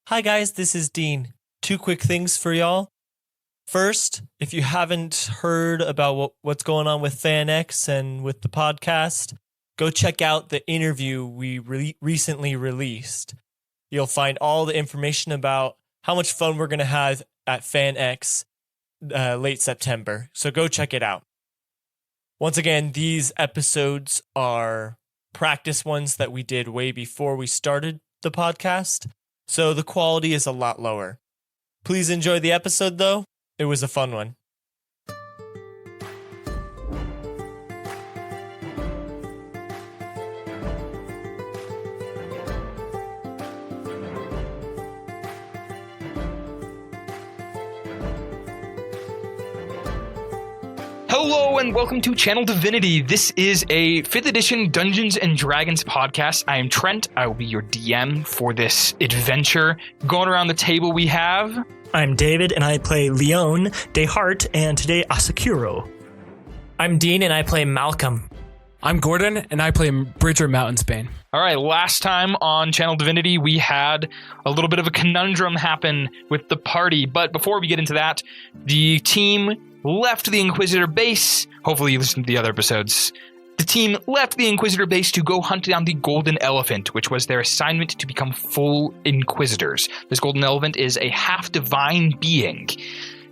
Hi guys, this is Dean. 2 quick things for y'all. First, if you haven't heard about what's going on with FanX and with the podcast, go check out the interview we recently released. You'll find all the information about how much fun we're going to have at FanX late September. So go check it out. Once again, these episodes are practice ones that we did way before we started the podcast. So the quality is a lot lower. Please enjoy the episode, though. It was a fun one. Hello and welcome to Channel Divinity. This is a 5th edition Dungeons & Dragons podcast. I am Trent. I will be your DM for this adventure. Going around the table we have... I'm David, and I play Leon De'Hart, and today Asakuro. I'm Dean, and I play Malcolm. I'm Gordon, and I play Bridger Mountainsbane. All right, last time on Channel Divinity, we had a little bit of a conundrum happen with the party. But before we get into that, the team left the Inquisitor base. Hopefully you listened to the other episodes. The team left the Inquisitor base to go hunt down the Golden Elephant, which was their assignment to become full Inquisitors. This Golden Elephant is a half-divine being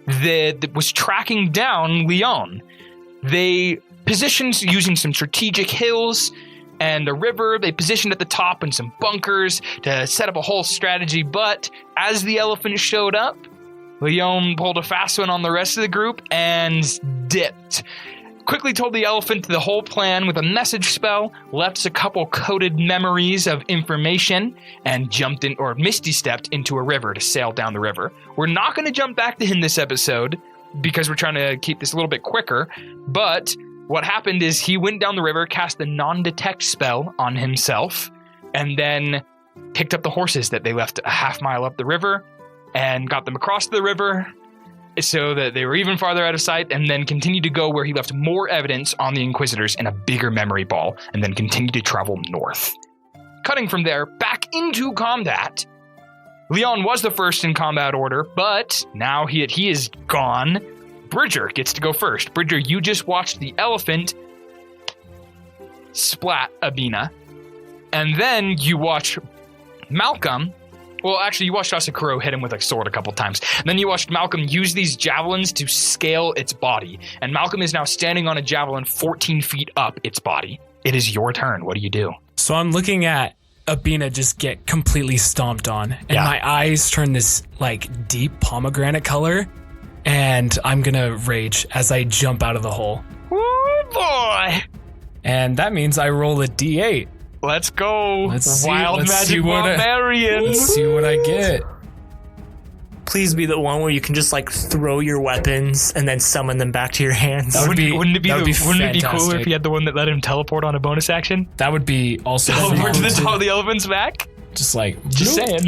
that was tracking down Leon. They positioned using some strategic hills and a river. They positioned at the top in some bunkers to set up a whole strategy, but as the elephant showed up, Leon pulled a fast one on the rest of the group and dipped. Quickly told the elephant the whole plan with a message spell, left us a couple coded memories of information, and jumped in, or misty stepped into a river to sail down the river. We're not going to jump back to him this episode because we're trying to keep this a little bit quicker, but what happened is he went down the river, cast the non-detect spell on himself, and then picked up the horses that they left a half mile up the river, and got them across the river so that they were even farther out of sight, and then continued to go where he left more evidence on the Inquisitors in a bigger memory ball, and then continued to travel north. Cutting from there, back into combat. Leon was the first in combat order, but now he is gone. Bridger gets to go first. Bridger, you just watched the elephant splat Abina, and then you watched Malcolm. Well, actually, you watched Asakuro hit him with a sword a couple times. And then you watched Malcolm use these javelins to scale its body. And Malcolm is now standing on a javelin 14 feet up its body. It is your turn. What do you do? So I'm looking at Abina just get completely stomped on. And my eyes turn this, deep pomegranate color. And I'm going to rage as I jump out of the hole. Oh, boy. And that means I roll a D8. Let's go. Let's Magic Barbarians. Let's see what I get. Please be the one where you can just throw your weapons and then summon them back to your hands. Wouldn't it be fantastic. cooler if you had the one that let him teleport on a bonus action? That would be also Teleport to the top of the elephant's back? Just saying.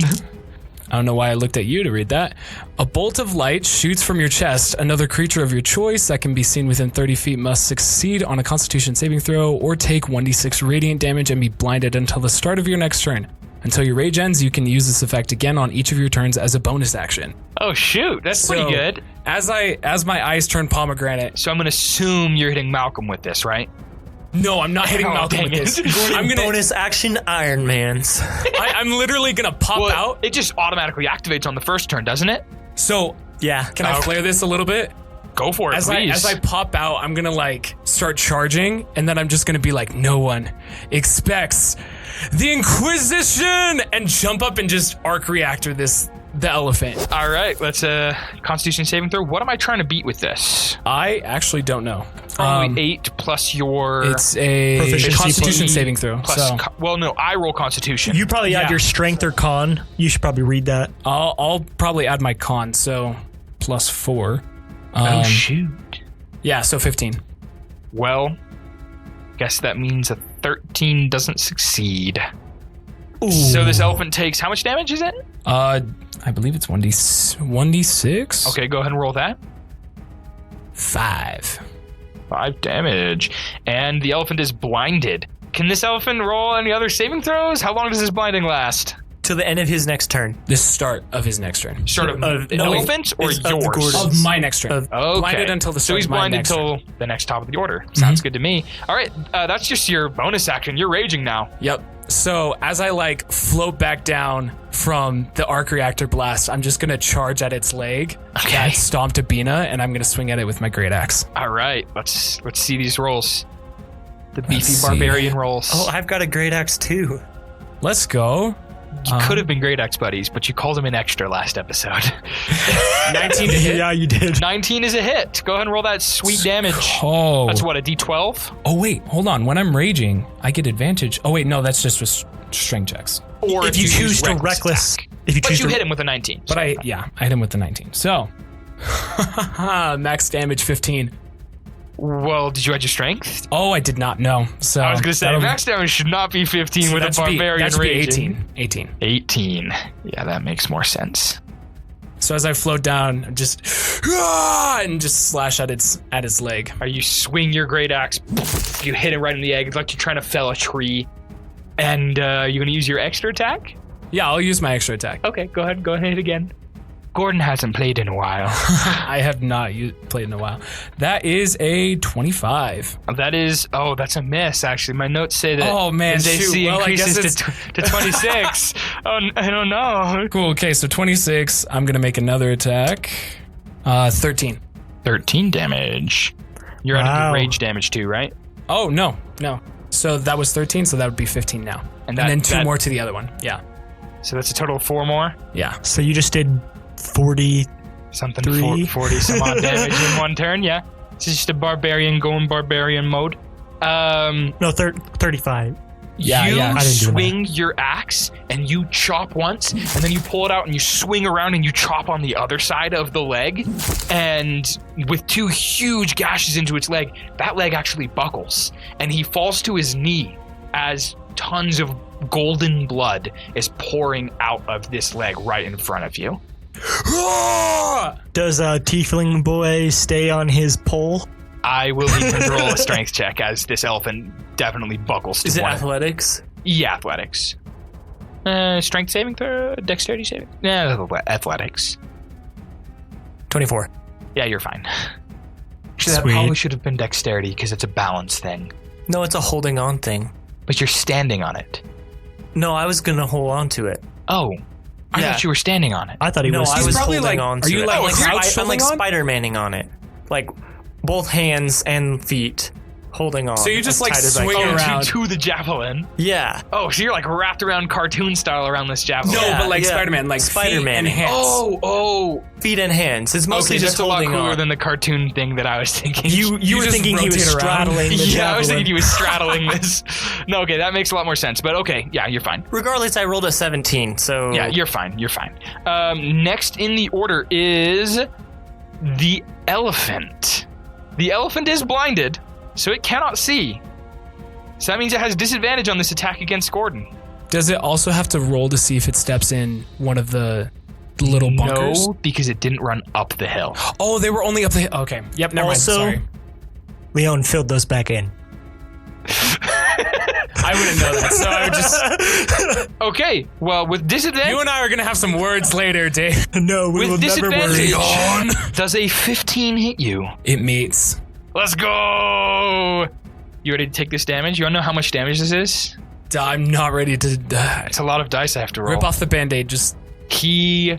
I don't know why I looked at you to read that. A bolt of light shoots from your chest. Another creature of your choice that can be seen within 30 feet must succeed on a Constitution saving throw or take 1d6 radiant damage and be blinded until the start of your next turn. Until your rage ends, you can use this effect again on each of your turns as a bonus action. Oh shoot, that's pretty good. As my eyes turn pomegranate. So I'm gonna assume you're hitting Malcolm with this, right? No, I'm not hitting Malcolm with this. I'm gonna bonus action Iron Man's. I'm literally gonna pop out. It just automatically activates on the first turn, doesn't it? So yeah, can I flare this a little bit? Go for it, please. As I pop out, I'm gonna start charging, and then I'm just gonna be like, no one expects the Inquisition, and jump up and just arc reactor the elephant. All right, let's Constitution saving throw. What am I trying to beat with this? I actually don't know. Probably 8 plus your... It's a Constitution saving throw. I roll Constitution. You probably add your strength or con. You should probably read that. I'll probably add my con, so +4. Oh, shoot. Yeah, so 15. Well, guess that means a 13 doesn't succeed. Ooh. So this elephant takes... How much damage is it? I believe it's 1d6. Okay, go ahead and roll that. 5 damage. And the elephant is blinded. Can this elephant roll any other saving throws? How long does this blinding last? To the end of his next turn. The start of his next turn. Start of elephant or it's of yours? Gordon's. Of my next turn. Okay. Blinded until the So start he's of my blinded next until the next top of the order. Sounds good to me. All right, that's just your bonus action. You're raging now. Yep. So as I like float back down from the arc reactor blast, I'm just gonna charge at its leg. Okay. That stomped a Bina, and I'm gonna swing at it with my great axe. All right, let's see these rolls. The beefy Let's see. barbarian rolls. Oh, I've got a great axe too. Let's go. You could have been great X buddies, but you called him an extra last episode. 19 to hit. Yeah, you did. 19 is a hit. Go ahead and roll that sweet damage. Oh. That's what, a D12? Oh wait, hold on. When I'm raging, I get advantage. Oh wait, no, that's just with strength checks. Or If you choose to reckless, attack. if you But choose you to hit him with a 19. But I hit him with the 19. So max damage 15. Well, did you add your strength? Oh, I did not know. So I was going to say, that'll- max damage should not be 15 so with a that should be- barbarian that should be raging. 18. 18. Yeah, that makes more sense. So as I float down, just and just slash at its leg. You swing your great axe, you hit it right in the egg. It's like you're trying to fell a tree. And you're going to use your extra attack? Yeah, I'll use my extra attack. Okay, go ahead and hit it again. Gordon hasn't played in a while. I have not played in a while. That is a 25. That's a miss, actually. My notes say that Oh, man, his shoot. AC Well, I guess increases to 26. Oh, I don't know. Cool. Okay, so 26. I'm gonna make another attack. 13. 13 damage. You're adding Wow. your rage damage too, right? Oh no. So that was 13. So that would be 15 now. And then two more to the other one. Yeah. So that's a total of 4 more. Yeah. So you just did 40. Something 3. 40 some odd damage in one turn, yeah. This is just a barbarian going barbarian mode. No, 35. Yeah. You Yeah. I didn't do swing your axe and you chop once, and then you pull it out and you swing around and you chop on the other side of the leg. And with 2 huge gashes into its leg, that leg actually buckles. And he falls to his knee as tons of golden blood is pouring out of this leg right in front of you. Does Tiefling Boy stay on his pole? I will need him to roll a strength check as this elephant definitely buckles to Is it one. athletics? Yeah, athletics. Strength saving throw, dexterity saving? Yeah, athletics. 24. Yeah, you're fine. Actually, that Sweet. probably should have been dexterity because it's a balance thing. No, it's a holding on thing. But you're standing on it. No, I was gonna hold on to it. Oh, I Yeah. thought you were standing on it. I thought he No, was. I was probably holding like- on are to you it. like I'm like, crouch I'm like holding on? Spider-Manning on it. Like both hands and feet holding on. So you just, as like, tight as I swing can. around. To the javelin. Yeah. Oh, so you're like wrapped around cartoon style around this javelin. No, Yeah, but like yeah. Spider-Man, like Spider-Man. feet and hands. Oh. Feet and hands. It's mostly Okay, just that's a lot holding cooler on. than the cartoon thing that I was thinking. You were just thinking he was rotate around. straddling the Yeah, I was javelin. thinking he was straddling this. No, okay, that makes a lot more sense. But okay, yeah, you're fine. Regardless, I rolled a 17, so Yeah, you're fine. You're fine. Next in the order is the elephant. The elephant is blinded, so it cannot see. So that means it has disadvantage on this attack against Gordon. Does it also have to roll to see if it steps in one of the little bunkers? No, because it didn't run up the hill. Oh, they were only up the hill. Okay. Yep, never Also- mind. Sorry. Leon filled those back in. I wouldn't know that. So I would just. Okay, well, with disadvantage, You and I are going to have some words later, Dave. No, we with will never worry. disadvantage, does a 15 hit you? It meets. Let's go! You ready to take this damage? You want to know how much damage this is? I'm not ready to. It's a lot of dice I have to roll. Rip off the band-aid. Just. He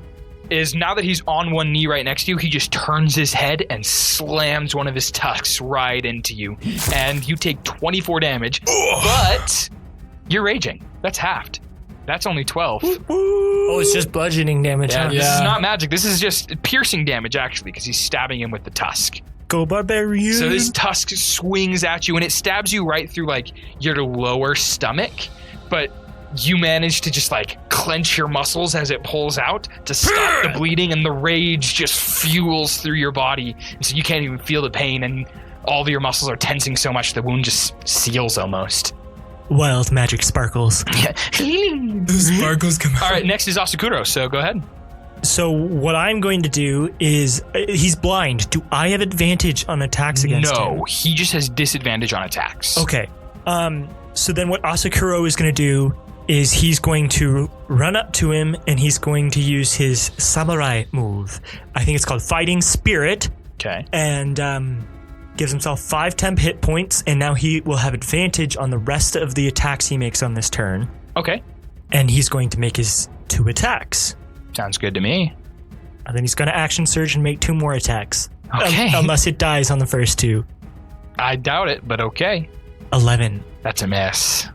is, now that he's on one knee right next to you, he just turns his head and slams one of his tusks right into you. And you take 24 damage, but you're raging. That's halved. That's only 12. Oh, it's just bludgeoning damage. Yeah, huh? this is Yeah. not magic. This is just piercing damage, actually, because he's stabbing him with the tusk. Go barbarian. So this tusk swings at you, and it stabs you right through, like, your lower stomach. But you manage to just, like, clench your muscles as it pulls out to stop the bleeding, and the rage just fuels through your body. And so you can't even feel the pain, and all of your muscles are tensing so much the wound just seals almost. Wild magic sparkles. The sparkles come out. All right, next is Asakuro, so go ahead. So what I'm going to do is, he's blind. Do I have advantage on attacks against him? No, he just has disadvantage on attacks. Okay. So then what Asakuro is going to do is he's going to run up to him and he's going to use his samurai move. I think it's called Fighting Spirit. Okay. And gives himself 5 temp hit points, and now he will have advantage on the rest of the attacks he makes on this turn. Okay. And he's going to make his 2 attacks. Sounds good to me. And then he's going to action surge and make 2 more attacks. Okay. Unless it dies on the first 2. I doubt it, but okay. 11. That's a miss.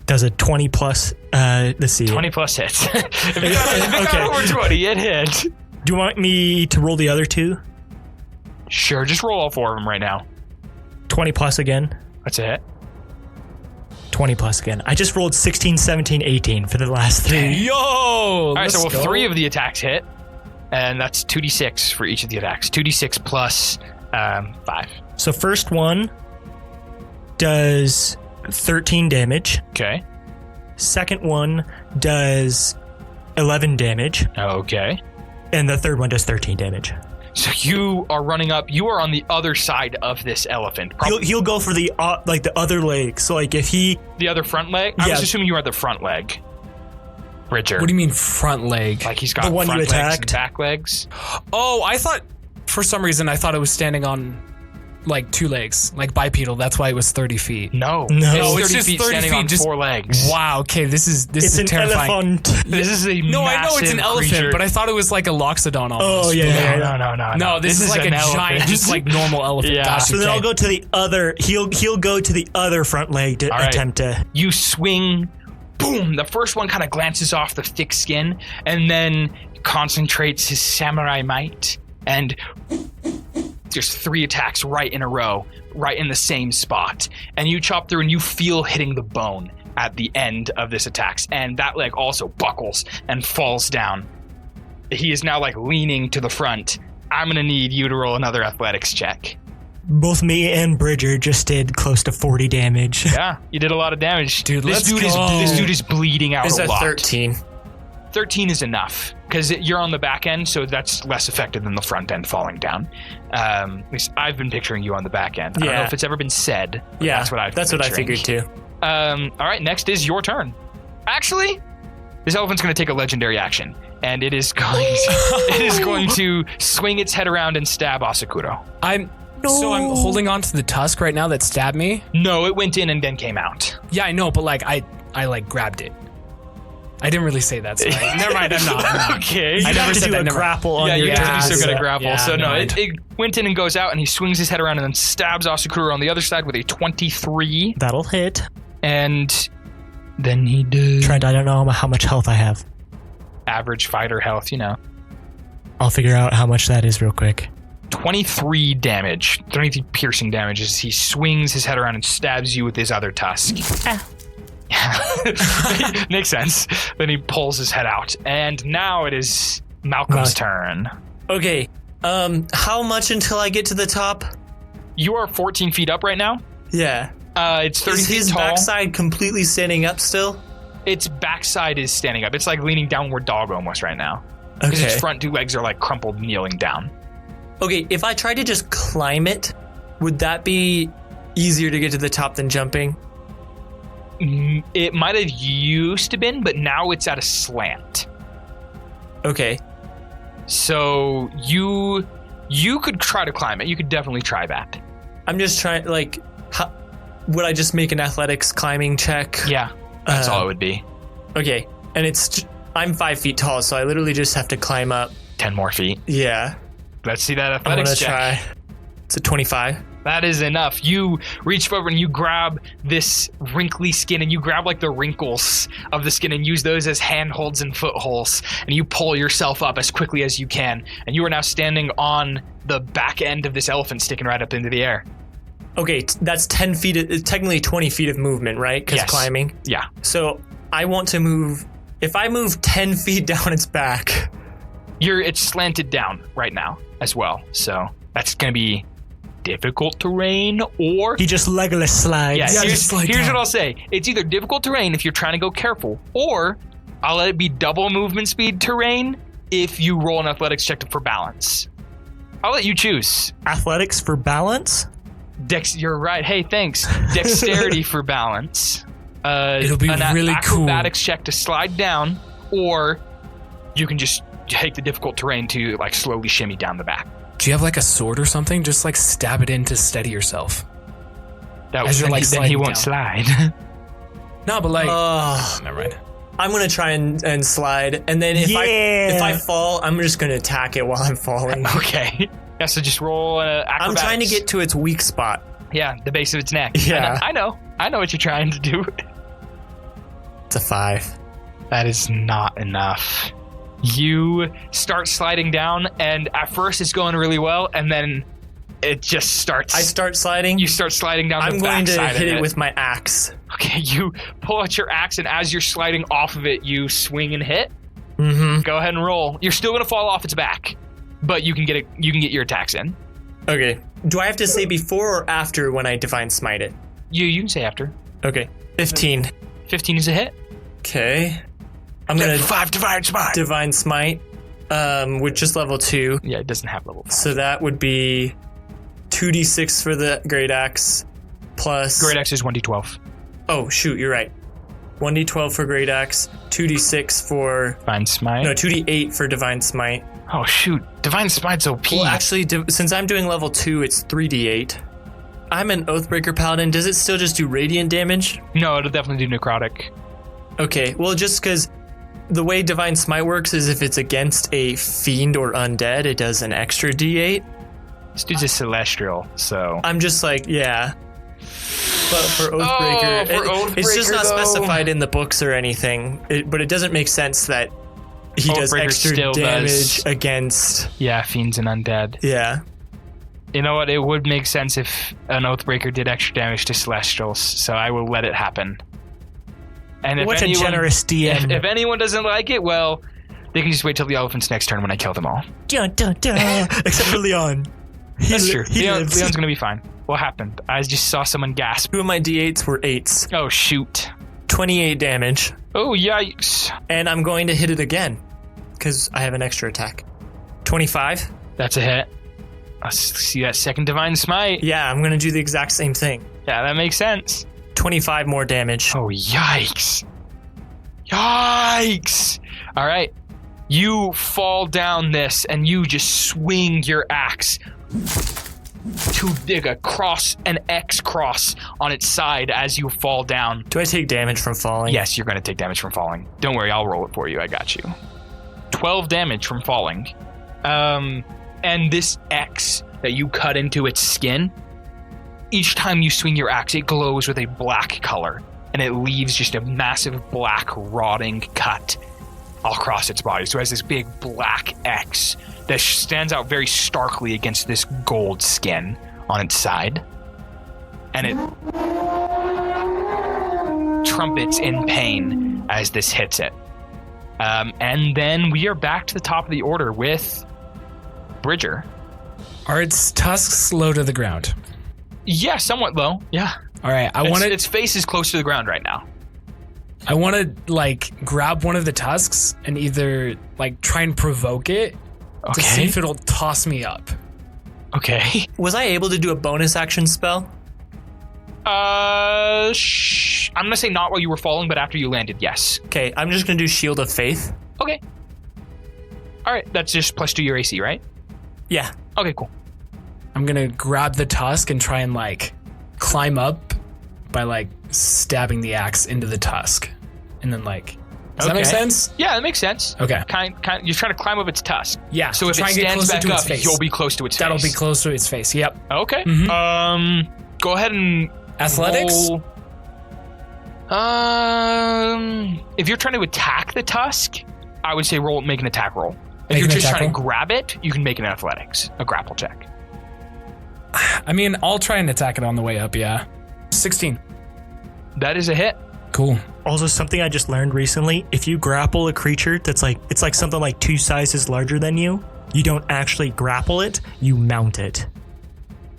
Does a 20 plus, let's see. 20 plus hits. if it got over 20, it hit. Do you want me to roll the other 2? Sure, just roll all 4 of them right now. 20 plus again. That's a hit. 20 plus again. I just rolled 16, 17, 18 for the last 3. Yo! All right, so 3 of the attacks hit, and that's 2d6 for each of the attacks. 2d6 plus 5. So first one does 13 damage. Okay. Second one does 11 damage. Okay. And the third one does 13 damage. So you are running up. You are on the other side of this elephant. He'll go for the the other leg. So like if he the other front leg. I was assuming you were at the front leg. Bridger. What do you mean front leg? Like he's got The one front you legs and attacked? back legs. Oh, I thought for some reason I thought it was standing on like 2 legs, like bipedal. That's why it was 30 feet. No, No, it's 30 just feet 30 standing feet, on just- 4 legs. Wow. Okay, this is it's an terrifying. elephant. This is a No, I know it's an massive elephant, creature. but I thought it was like a loxodon almost. Oh yeah. No. No, this is like an a giant, elephant. just like normal elephant. Yeah. Gotcha, So then okay. I'll go to the other. He'll go to the other front leg to All right. attempt to. You swing, boom. The first one kind of glances off the thick skin and then concentrates his samurai might. And there's 3 attacks right in a row, right in the same spot. And you chop through and you feel hitting the bone at the end of this attacks. And that leg also buckles and falls down. He is now like leaning to the front. I'm going to need you to roll another athletics check. Both me and Bridger just did close to 40 damage. Yeah, you did a lot of damage. Dude, let's go. This dude is bleeding out Is a that lot. 13? 13 is enough because you're on the back end, so that's less effective than the front end falling down. At least I've been picturing you on the back end. I don't know Yeah. if it's ever been said. But Yeah, that's what I've been that's what I picturing. figured too. All right, next is your turn. Actually, this elephant's going to take a legendary action, and it is going to swing its head around and stab Asakuro. So I'm holding on to the tusk right now that stabbed me. No, it went in and then came out. Yeah, I know, but like I like grabbed it. I didn't really say that. So never mind. I'm not. Okay. You I have never to said do that. a Never- grapple on Yeah, your you have to be ass. so good at grapple. Yeah, so no, never it went in and goes out, and he swings his head around and then stabs Asakuro on the other side with a 23. That'll hit. And then he did Trent, I don't know how much health I have. average fighter health, you know. I'll figure out how much that is real quick. 23 damage, 23 piercing damage as he swings his head around and stabs you with his other tusk. Makes sense. Then he pulls his head out. And now it is Malcolm's turn. Okay. How much until I get to the top? You are 14 feet up right now. Yeah. It's 30 Is feet his tall. backside completely standing up still? Its backside is standing up. It's like leaning downward dog almost right now. Because its Okay. front 2 legs are like crumpled, kneeling down. Okay, if I tried to just climb it, would that be easier to get to the top than jumping? It might have used to been, but now it's at a slant. Okay. So you could try to climb it. You could definitely try that. I'm just trying, like, would I just make an athletics climbing check? Yeah, that's all it would be. Okay, and I'm 5 feet tall, so I literally just have to climb up. 10 more feet. Yeah. Let's see that I'm athletics gonna check. try. It's a 25. That is enough. You reach over and you grab this wrinkly skin and you grab like the wrinkles of the skin and use those as handholds and footholds. And you pull yourself up as quickly as you can. And you are now standing on the back end of this elephant sticking right up into the air. Okay, that's 10 feet, technically 20 feet of movement, right? Because Yes. climbing. Yeah. So I want to move, if I move 10 feet down its back. It's slanted down right now as well. So that's going to be difficult terrain or... He just Legolas slides. Yeah, just slide here's down. what I'll say. It's either difficult terrain if you're trying to go careful, or I'll let it be double movement speed terrain if you roll an athletics check for balance. I'll let you choose. Athletics for balance? You're right. Hey, thanks. Dexterity for balance. It'll be really cool. Acrobatics check to slide down, or you can just take the difficult terrain to like slowly shimmy down the back. Do you have like a sword or something? Just like stab it in to steady yourself. That As you're, like, then he sliding won't down. slide. No, but like, Never mind. I'm gonna try and slide, and then if I fall, I'm just gonna attack it while I'm falling. Okay. Yeah, so just roll acrobatics. I'm trying to get to its weak spot. Yeah, the base of its neck. Yeah. I know what you're trying to do. It's a 5. That is not enough. You start sliding down, and at first it's going really well, and then it just starts. I start sliding. You start sliding down I'm the going to backside hit of it with my axe. Okay, you pull out your axe, and as you're sliding off of it, you swing and hit. Mm-hmm. Go ahead and roll. You're still going to fall off its back, but you can get your attacks in. Okay. Do I have to say before or after when I Divine Smite it? You can say after. Okay. 15. 15 is a hit. Okay. I'm gonna 5 Divine Smite. Divine Smite, with just level 2. Yeah, it doesn't have level 5. So that would be 2d6 for the Great Axe plus. Great Axe is 1d12. Oh shoot, you're right. 1d12 for Great Axe, 2d6 for. Divine Smite. No, 2d8 for Divine Smite. Oh shoot, Divine Smite's OP. Well, actually, since I'm doing level 2, it's 3d8. I'm an Oathbreaker Paladin. Does it still just do radiant damage? No, it'll definitely do necrotic. Okay, well, just because the way Divine Smite works is if it's against a fiend or undead, it does an extra d8. This dude's a celestial, so. I'm just like, yeah. But for Oathbreaker, it's just not specified in the books or anything. But it doesn't make sense that he does Oathbreaker extra still damage does. against. Yeah, fiends and undead. Yeah. You know what? It would make sense if an Oathbreaker did extra damage to celestials, so I will let it happen. And if What a generous DM. If anyone doesn't like it, well, they can just wait till the elephant's next turn when I kill them all. Dun, dun, dun. Except for Leon. That's true. He lives. Leon's gonna be fine. What happened? I just saw someone gasp. 2 of my d8s were 8s. Oh, shoot. 28 damage. Oh, yikes. And I'm going to hit it again. Because I have an extra attack. 25? That's a hit. I see that second Divine Smite. Yeah, I'm going to do the exact same thing. Yeah, that makes sense. 25 more damage. Oh, yikes. Yikes. All right. You fall down this and you just swing your axe to dig a cross, an X cross on its side as you fall down. Do I take damage from falling? Yes, you're going to take damage from falling. Don't worry, I'll roll it for you. I got you. 12 damage from falling. And this X that you cut into its skin, each time you swing your axe, it glows with a black color, and it leaves just a massive black rotting cut all across its body. So it has this big black X that stands out very starkly against this gold skin on its side. And it trumpets in pain as this hits it. And then we are back to the top of the order with Bridger. Are its tusks low to the ground? Yeah, somewhat low. Yeah. All right, Its face is close to the ground right now. I want to like grab one of the tusks and either like try and provoke it to see if it'll toss me up. Okay. Was I able to do a bonus action spell? I'm gonna say not while you were falling, but after you landed, yes. Okay, I'm just going to do Shield of Faith. Okay. All right, that's just +2 your AC, right? Yeah. Okay, cool. I'm gonna grab the tusk and try and like climb up by like stabbing the axe into the tusk, and then like. Does that make sense? Yeah, that makes sense. Okay. Kind. You're trying to climb up its tusk. Yeah. So if try it and get stands closer back to its up, face. you'll be close to its That'll face. be close to its face. Yep. Okay. Mhm. Go ahead and Athletics. roll. If you're trying to attack the tusk, I would say make an attack roll. If you're just trying to grab it, you can make an athletics, a grapple check. I mean, I'll try and attack it on the way up. Yeah. 16. That is a hit. Cool. Also, something I just learned recently, if you grapple a creature that's like, it's like something like 2 sizes larger than you don't actually grapple it, you mount it.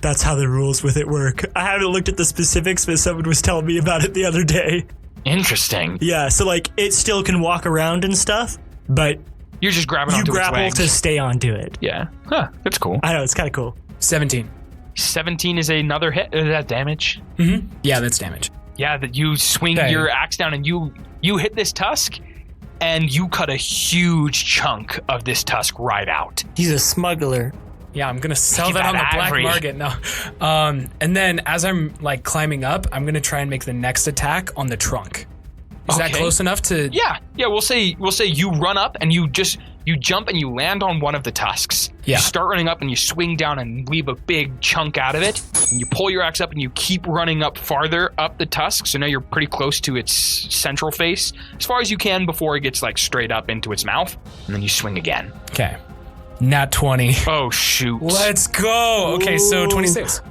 That's how the rules with it work. I haven't looked at the specifics, but someone was telling me about it the other day. Interesting. Yeah, so like, it still can walk around and stuff, but You're just grabbing you onto its grapple legs. to stay onto it. Yeah. Huh. That's cool. I know, it's kind of cool. 17. 17 is another hit. Is that damage? Mm-hmm. Yeah, that's damage. Yeah, that you swing your axe down and you hit this tusk and you cut a huge chunk of this tusk right out. He's a smuggler. Yeah, I'm gonna sell that on the black market. No, and then as I'm like climbing up, I'm gonna try and make the next attack on the trunk. Is that close enough to? Yeah. We'll say you run up and you jump and you land on one of the tusks. Yeah. You start running up and you swing down and leave a big chunk out of it. And you pull your axe up and you keep running up farther up the tusk. So now you're pretty close to its central face, as far as you can before it gets like straight up into its mouth. And then you swing again. Okay. Nat 20. Oh, shoot. Let's go. Okay, so 26.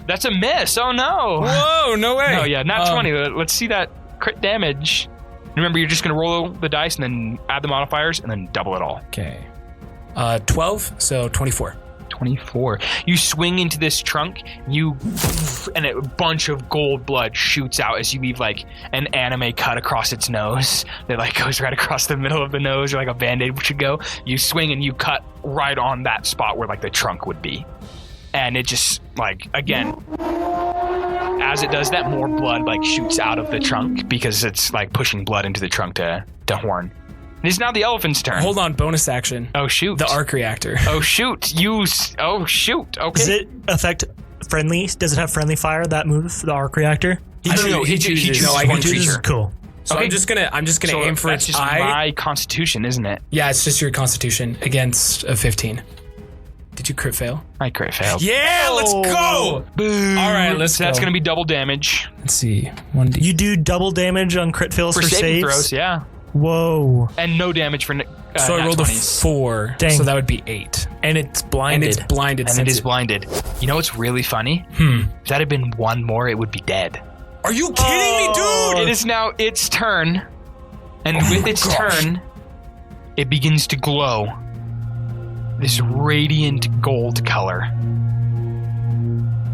That's a miss. Oh, no. Whoa, no way. No, yeah, nat 20. Let's see that crit damage. Remember, you're just going to roll the dice and then add the modifiers and then double it all. Okay. 12, so 24. 24. You swing into this trunk, and a bunch of gold blood shoots out as you leave like an anime cut across its nose that like goes right across the middle of the nose, or like a band-aid should go. You swing and you cut right on that spot where like the trunk would be. And it just like, again, as it does that, more blood like shoots out of the trunk because it's like pushing blood into the trunk to horn. It's now the elephant's turn. Hold on, bonus action. Oh, shoot. The arc reactor. Oh, shoot. Oh, shoot. Okay. Does it affect friendly? Does it have friendly fire, that move, the arc reactor? He chooses one creature. Cool. So Okay. I'm just gonna aim for that's its just eye. my constitution, isn't it? Yeah, it's just your constitution against a 15. Did you crit fail? I crit failed. Yeah, let's go. Boom. All right, let's So that's go. going to be double damage. Let's see. 1d. You do double damage on crit fails for saving saves? throws, yeah. Whoa. And no damage for So I nat rolled 20s. a 4. Dang. So that would be 8. And it's And blinded. it's blinded. And since it is blinded. You know what's really funny? If that had been one more, it would be dead. Are you kidding me, dude? It is now its turn. And with its turn, it begins to glow. This radiant gold color.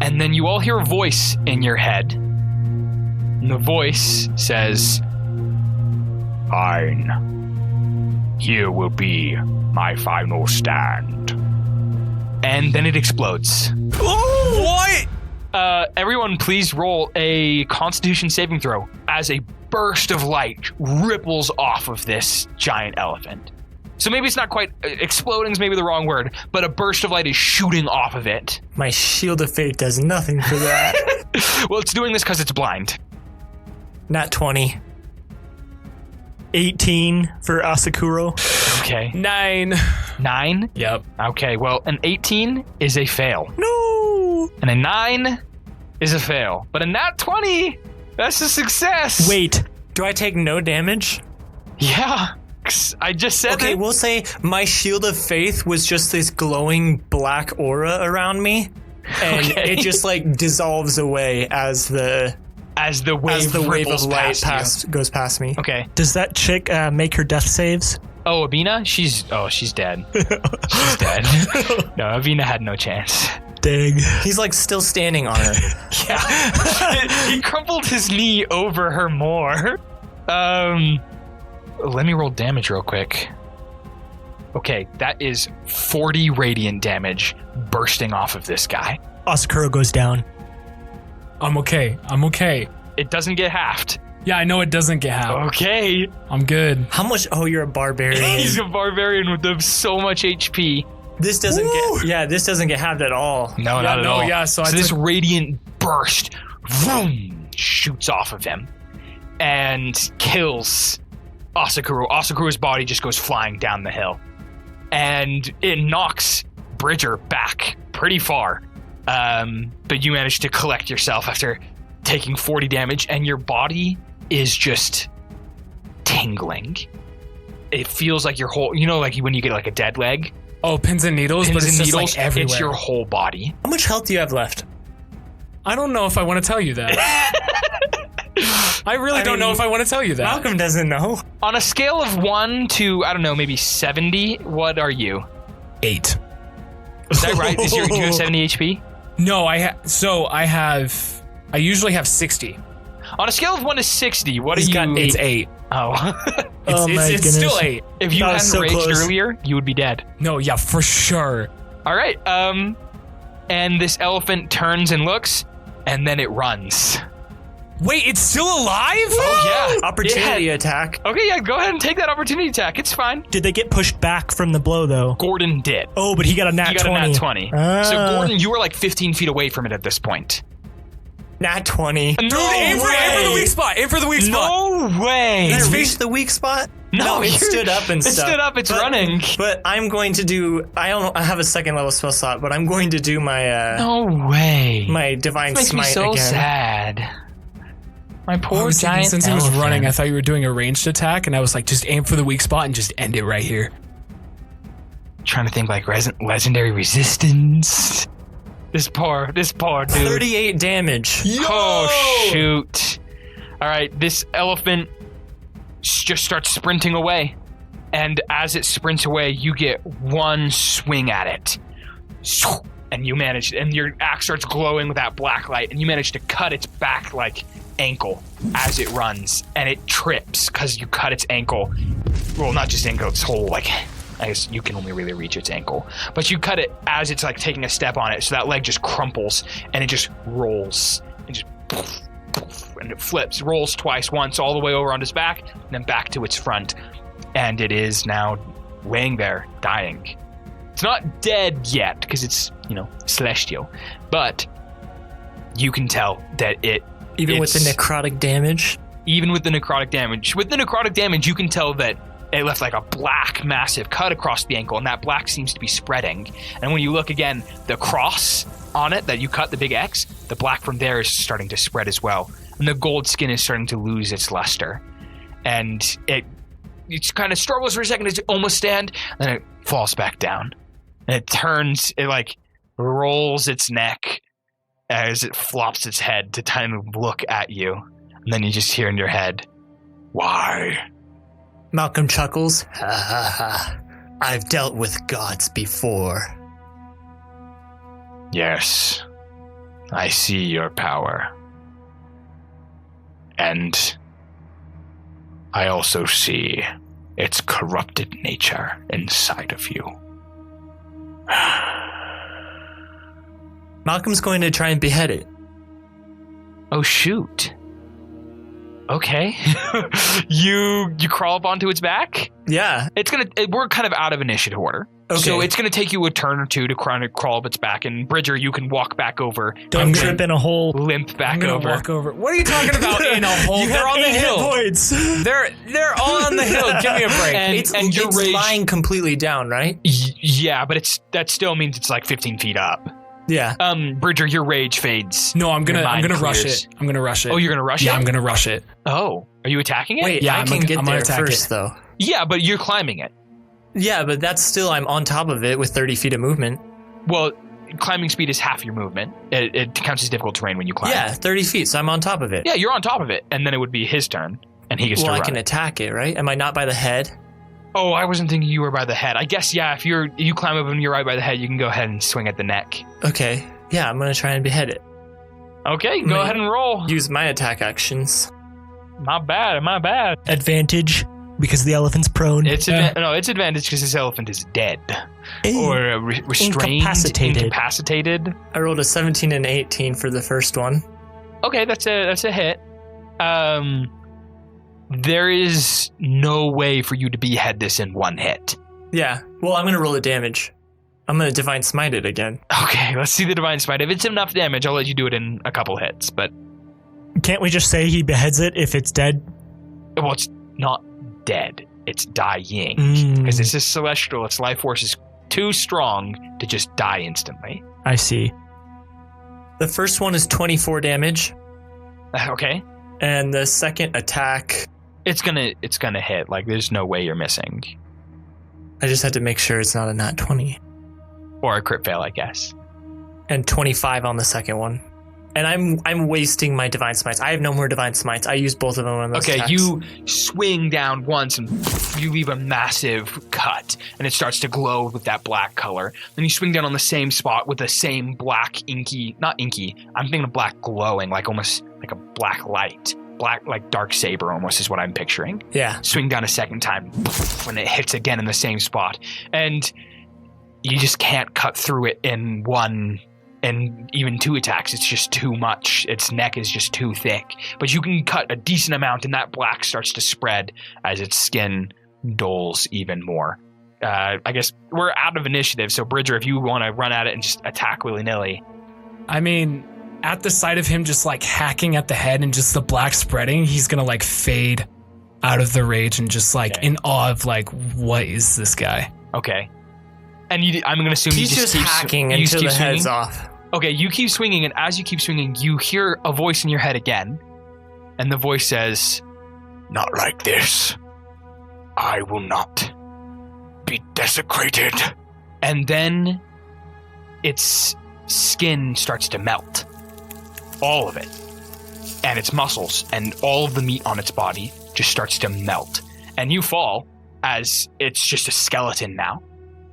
And then you all hear a voice in your head. And the voice says, "Fine. Here will be my final stand." And then it explodes. What? Everyone please roll a Constitution saving throw as a burst of light ripples off of this giant elephant. So maybe it's not quite exploding is maybe the wrong word, but a burst of light is shooting off of it. My shield of fate does nothing for that. Well, it's doing this because it's blind. Nat 20. 18 for Asakuro. Okay. 9. 9? Yep. Okay, well, an 18 is a fail. No. And a 9 is a fail. But a nat 20, that's a success. Wait. Do I take no damage? Yeah. 'Cause I just said Okay, it. we'll say my shield of faith was just this glowing black aura around me. And Okay. it just like dissolves away as the wave of ripples light past you. goes past me. Okay. Does that chick make her death saves? Oh, Abina? She's dead. She's dead. No, Abina had no chance. Dang. He's like still standing on her. Yeah. He crumpled his knee over her more. Let me roll damage real quick. Okay, that is 40 radiant damage bursting off of this guy. Asakuro goes down. I'm okay. It doesn't get halved. Yeah, I know it doesn't get half. Okay. I'm good. How much? Oh, you're a barbarian. He's a barbarian with so much HP. This doesn't this doesn't get halved at all. No, not at all. Yeah, so I this took- radiant burst vroom, shoots off of him and kills Asakuro. Asakuro's body just goes flying down the hill. And it knocks Bridger back pretty far. But you manage to collect yourself after taking 40 damage, and your body is just tingling. It feels like your whole, like when you get like a dead leg. Oh, pins and needles, but it's just like everywhere. It's your whole body. How much health do you have left? I don't know if I want to tell you that. I really don't know if I want to tell you that. Malcolm doesn't know. On a scale of 1 to, I don't know, maybe 70, what are you? 8. Is that right? Do you have 70 HP? No, I usually have 60. On a scale of 1 to 60, what are you? It's 8. Oh. Oh my It's goodness. still 8. If you That hadn't was so raged close. earlier, you would be dead. No, yeah, for sure. All right. And this elephant turns and looks, and then it runs. Wait, it's still alive? Oh, yeah. Opportunity attack. Okay, yeah, go ahead and take that opportunity attack. It's fine. Did they get pushed back from the blow, though? Gordon did. Oh, but he got a nat 20. He got a nat 20. So, Gordon, you were like 15 feet away from it at this point. Nat 20. Dude, Aim for the weak spot. Aim for the weak spot. No way. Did it reach the weak spot? No, it stood up and stuff. It stood up, it's running. But I'm going to do, I have a second level spell slot, but I'm going to do my, no way. my Divine This makes Smite me so again. sad. My poor giant Since he was elephant. running, I thought you were doing a ranged attack, and I was like, just aim for the weak spot and just end it right here. Trying to think like legendary resistance. This poor dude. 38 damage. Oh, shoot. All right, this elephant just starts sprinting away. And as it sprints away, you get one swing at it. And you manage, and your axe starts glowing with that black light, and you manage to cut its back like ankle as it runs, and it trips because you cut its ankle. Well, not just ankle, its whole, like, I guess you can only really reach its ankle, but you cut it as it's like taking a step on it, so that leg just crumples and it just rolls and just poof, poof, and it flips, rolls twice, once all the way over on its back, and then back to its front, and it is now laying there dying. It's not dead yet because it's, celestial, but you can tell that Even with the necrotic damage? Even with the necrotic damage. With the necrotic damage, you can tell that it left like a black, massive cut across the ankle, and that black seems to be spreading. And when you look again, the cross on it that you cut, the big X, the black from there is starting to spread as well. And the gold skin is starting to lose its luster. And it kind of struggles for a second to almost stand, and then it falls back down. And it turns, it like rolls its neck as it flops its head to kind of look at you. And then you just hear in your head, why? Malcolm chuckles. Ha ha ha. I've dealt with gods before. Yes, I see your power. And I also see its corrupted nature inside of you. Malcolm's going to try and behead it. Oh, shoot. Okay. You crawl up onto its back? Yeah. We're kind of out of initiative order. Okay. So it's going to take you a turn or two to crawl up its back, and Bridger, you can walk back over. Don't trip in a hole. Limp back over. Walk over. What are you talking about in a hole? They're on the hill. Points. They're all on the hill. Give me a break. And your it's rage, lying completely down, right? yeah, but that still means it's like 15 feet up. Yeah. Bridger, your rage fades. No, I'm gonna rush clears. it. I'm gonna rush it. Oh, you're gonna rush it? Yeah, I'm gonna rush it. Oh, are you attacking it? Wait, Yeah, I I'm can gonna get there attack first, it. though. Yeah, but you're climbing it. Yeah, but that's still, I'm on top of it with 30 feet of movement. Well, climbing speed is half your movement. It counts as difficult terrain when you climb. Yeah, 30 feet, so I'm on top of it. Yeah, you're on top of it, and then it would be his turn, and he gets to Well, run. I can attack it, right? Am I not by the head? Oh, I wasn't thinking you were by the head. I guess, yeah, if you climb up and you're right by the head, you can go ahead and swing at the neck. Okay. Yeah, I'm going to try and behead it. Okay, go ahead and roll. Use my attack actions. My bad. Advantage because the elephant's prone. It's advantage because this elephant is dead. Or restrained. Incapacitated. I rolled a 17 and 18 for the first one. Okay, that's a hit. There is no way for you to behead this in one hit. Yeah. Well, I'm going to roll the damage. I'm going to Divine Smite it again. Okay, let's see the Divine Smite. If it's enough damage, I'll let you do it in a couple hits, but... Can't we just say he beheads it if it's dead? Well, it's not dead. It's dying. Because this is celestial. Its life force is too strong to just die instantly. I see. The first one is 24 damage. Okay. And the second attack... It's gonna hit. Like, there's no way you're missing. I just had to make sure it's not a nat 20. Or a crit fail, I guess. And 25 on the second one. And I'm wasting my Divine Smites. I have no more Divine Smites. I used both of them on those Okay, attacks. you swing down once and you leave a massive cut, and it starts to glow with that black color. Then you swing down on the same spot with the same black not inky, I'm thinking of black glowing, like almost like a black light. Black, like dark saber almost is what I'm picturing. Yeah. Swing down a second time, when it hits again in the same spot. And you just can't cut through it in one and even 2 attacks, it's just too much. Its neck is just too thick. But you can cut a decent amount, and that black starts to spread as its skin dulls even more. I guess we're out of initiative, so Bridger, if you want to run at it and just attack willy-nilly. I mean, at the sight of him just like hacking at the head and just the black spreading, he's gonna like fade out of the rage and just like in awe of like, what is this guy? Okay. And I'm going to assume he's you just keep hacking until the swinging? head's off. Okay, you keep swinging, and as you keep swinging, you hear a voice in your head again. And the voice says, "Not like this. I will not be desecrated." And then its skin starts to melt. All of it. And its muscles and all of the meat on its body just starts to melt. And you fall as it's just a skeleton now.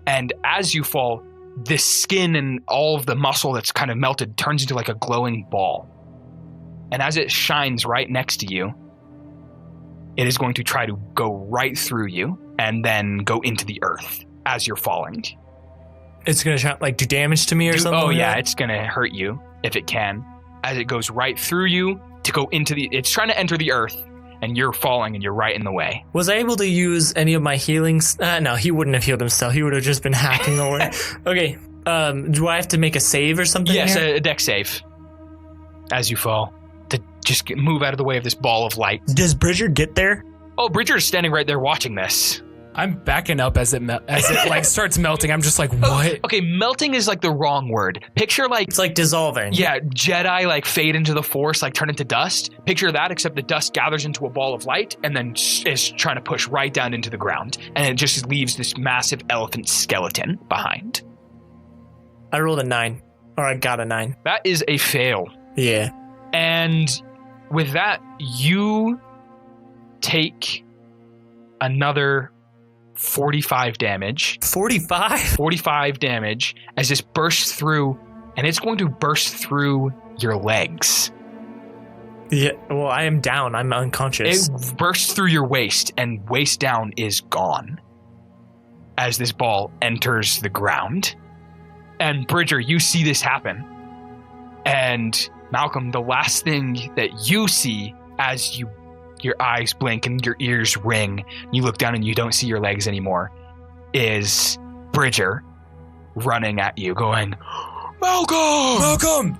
And as you fall, this skin and all of the muscle that's kind of melted turns into like a glowing ball. And as it shines right next to you, it is going to try to go right through you and then go into the earth as you're falling. It's going to try like do damage to me or something? Oh like yeah, that? it's going to hurt you if it can. As it goes right through you to go into it's trying to enter the earth. And you're falling, and you're right in the way. Was I able to use any of my healings? No, he wouldn't have healed himself. He would have just been hacking away. Okay. Do I have to make a save or something? Yes, here? a deck save. As you fall, to just move out of the way of this ball of light. Does Bridger get there? Oh, Bridger's standing right there watching this. I'm backing up as it like starts melting. I'm just like, what? Okay, melting is like the wrong word. Picture like It's like dissolving. yeah, Jedi like fade into the Force, like turn into dust. Picture that, except the dust gathers into a ball of light and then is trying to push right down into the ground, and it just leaves this massive elephant skeleton behind. I rolled a 9. Or I got a 9. That is a fail. Yeah. And with that, you take another 45 damage. 45? 45 damage as this bursts through, and it's going to burst through your legs. Yeah, well, I am down. I'm unconscious. It bursts through your waist, and waist down is gone as this ball enters the ground. And Bridger, you see this happen. And Malcolm, the last thing that you see as your eyes blink and your ears ring, you look down and you don't see your legs anymore, is Bridger running at you going, Malcolm,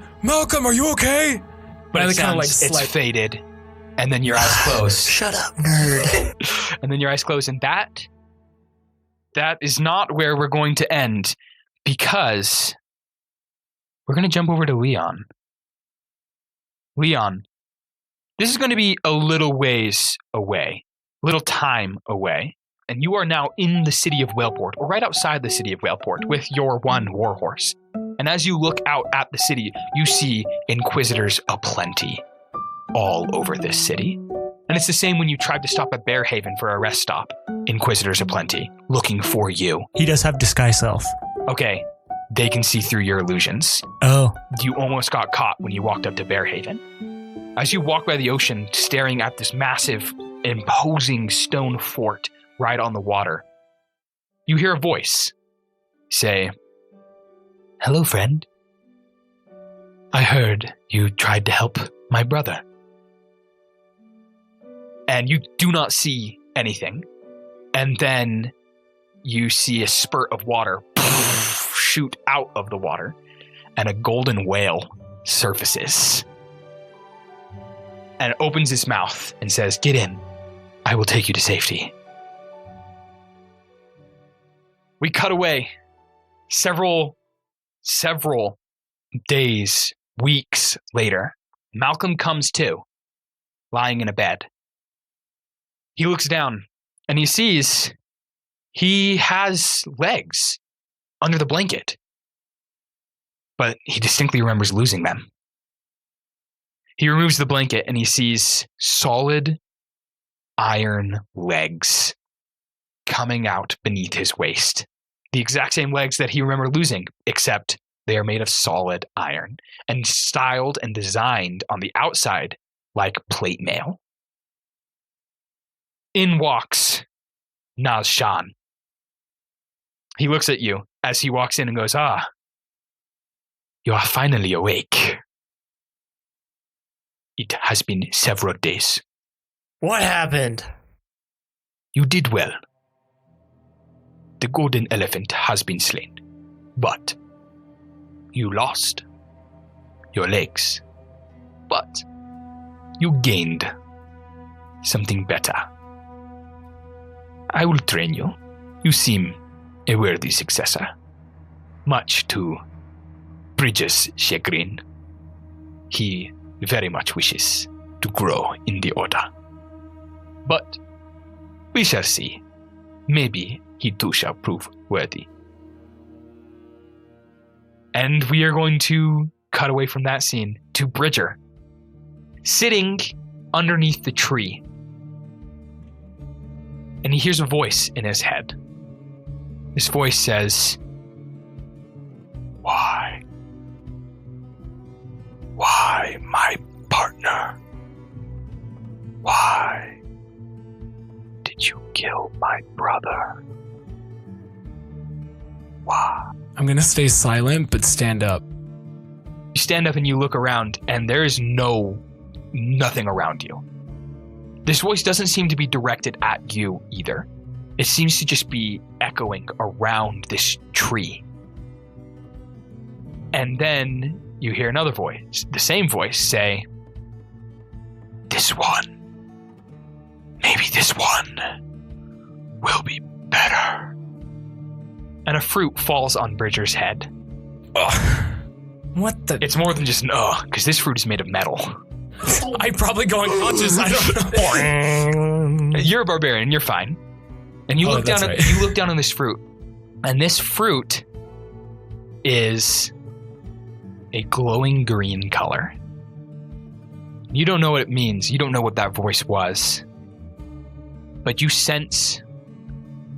are you okay? but And it I kinda, sounds, like, it's faded, and then your eyes close. Shut up, nerd. And then your eyes close, and that is not where we're going to end, because we're going to jump over to Leon. Leon, this is going to be a little ways away, little time away, and you are now in the city of Whaleport, or right outside the city of Whaleport, with your one warhorse. And as you look out at the city, you see Inquisitors aplenty all over this city. And it's the same when you tried to stop at Bearhaven for a rest stop. Inquisitors aplenty, looking for you. He does have disguise self. Okay, they can see through your illusions. Oh. You almost got caught when you walked up to Bearhaven. As you walk by the ocean, staring at this massive, imposing stone fort right on the water, you hear a voice say, "Hello, friend. I heard you tried to help my brother." And you do not see anything. And then you see a spurt of water shoot out of the water, and a golden whale surfaces and opens its mouth and says, "Get in. I will take you to safety." We cut away several days, weeks later. Malcolm comes to, lying in a bed. He looks down and he sees he has legs under the blanket, but he distinctly remembers losing them. He removes the blanket and he sees solid iron legs coming out beneath his waist. The exact same legs that he remembered losing, except they are made of solid iron and styled and designed on the outside like plate mail. In walks Naz Shan. He looks at you as he walks in and goes, You are finally awake. It has been several days. What happened? You did well. The golden elephant has been slain, but you lost your legs. But you gained something better. I will train you. You seem a worthy successor, much to Bridges' chagrin. He very much wishes to grow in the order. But we shall see. Maybe he too shall prove worthy. And we are going to cut away from that scene to Bridger, sitting underneath the tree. And he hears a voice in his head. This voice says, Why? Why, my partner? Why did you kill my brother? Why? I'm going to stay silent, but stand up. You stand up and you look around, and there is nothing around you. This voice doesn't seem to be directed at you either. It seems to just be echoing around this tree. And then you hear another voice, the same voice, say, This one, maybe this one will be better. And a fruit falls on Bridger's head. Ugh. What the? It's more than just an because this fruit is made of metal. I'm probably going unconscious. I don't know. You're a barbarian. You're fine. And you look down. Right. You look down on this fruit, and this fruit is a glowing green color. You don't know what it means. You don't know what that voice was, but you sense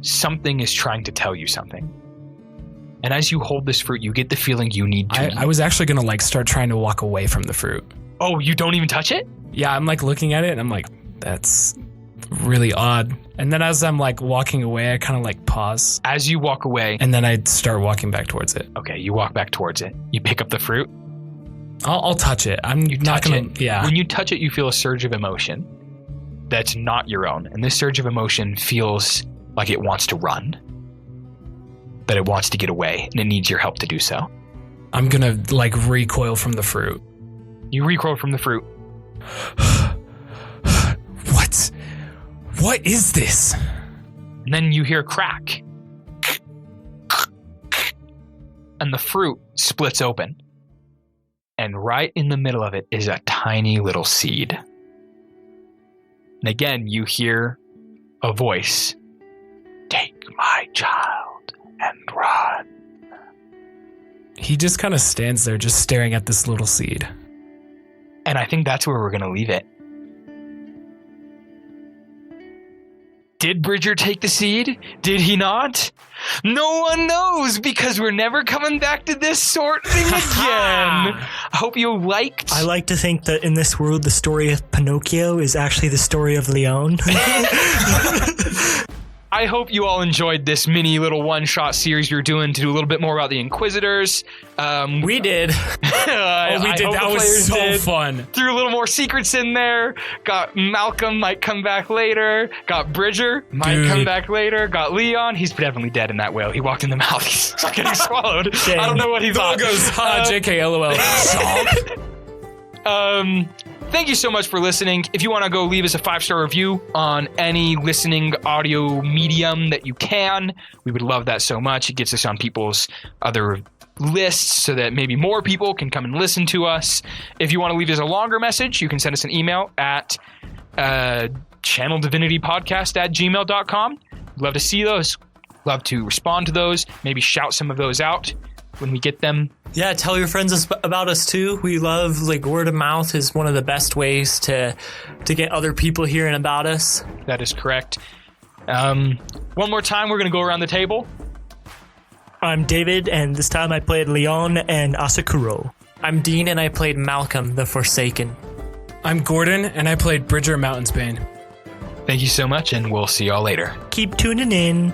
something is trying to tell you something. And as you hold this fruit, you get the feeling you need to. I was actually gonna start trying to walk away from the fruit. Oh, you don't even touch it? Yeah, I'm looking at it and I'm like, that's really odd. And then as I'm walking away, I kind of pause. As you walk away. And then I start walking back towards it. Okay, you walk back towards it. You pick up the fruit. I'll touch it. I'm not gonna. Yeah. When you touch it, you feel a surge of emotion that's not your own. And this surge of emotion feels like it wants to run, that it wants to get away, and it needs your help to do so. I'm gonna recoil from the fruit. You recoil from the fruit. What is this? And then you hear a crack. And the fruit splits open. And right in the middle of it is a tiny little seed. And again, you hear a voice. Take my child and run. He just kind of stands there just staring at this little seed. And I think that's where we're going to leave it. Did Bridger take the seed? Did he not? No one knows, because we're never coming back to this sort thing again. I hope you liked. I like to think that in this world, the story of Pinocchio is actually the story of Leon. I hope you all enjoyed this mini little one-shot series we were doing to do a little bit more about the Inquisitors. We did. We did. That was so fun. Threw a little more secrets in there. Got Malcolm, might come back later. Got Bridger, might come back later. Got Leon. He's definitely dead in that whale. He walked in the mouth. He's getting swallowed. Dang. I don't know what he thought. Goes, JK, LOL. Thank you so much for listening. If you want to go leave us a 5-star review on any listening audio medium that you can, we would love that so much. It gets us on people's other lists so that maybe more people can come and listen to us. If you want to leave us a longer message, you can send us an email at channeldivinitypodcast@gmail.com. Love to see those. Love to respond to those. Maybe shout some of those out when we get them. Yeah, tell your friends about us too. We love word of mouth is one of the best ways to get other people hearing about us. That is correct. One more time, we're going to go around the table. I'm David, and this time I played Leon and Asakuro. I'm Dean, and I played Malcolm the Forsaken. I'm Gordon, and I played Bridger Mountainsbane. Thank you so much, and we'll see y'all later. Keep tuning in.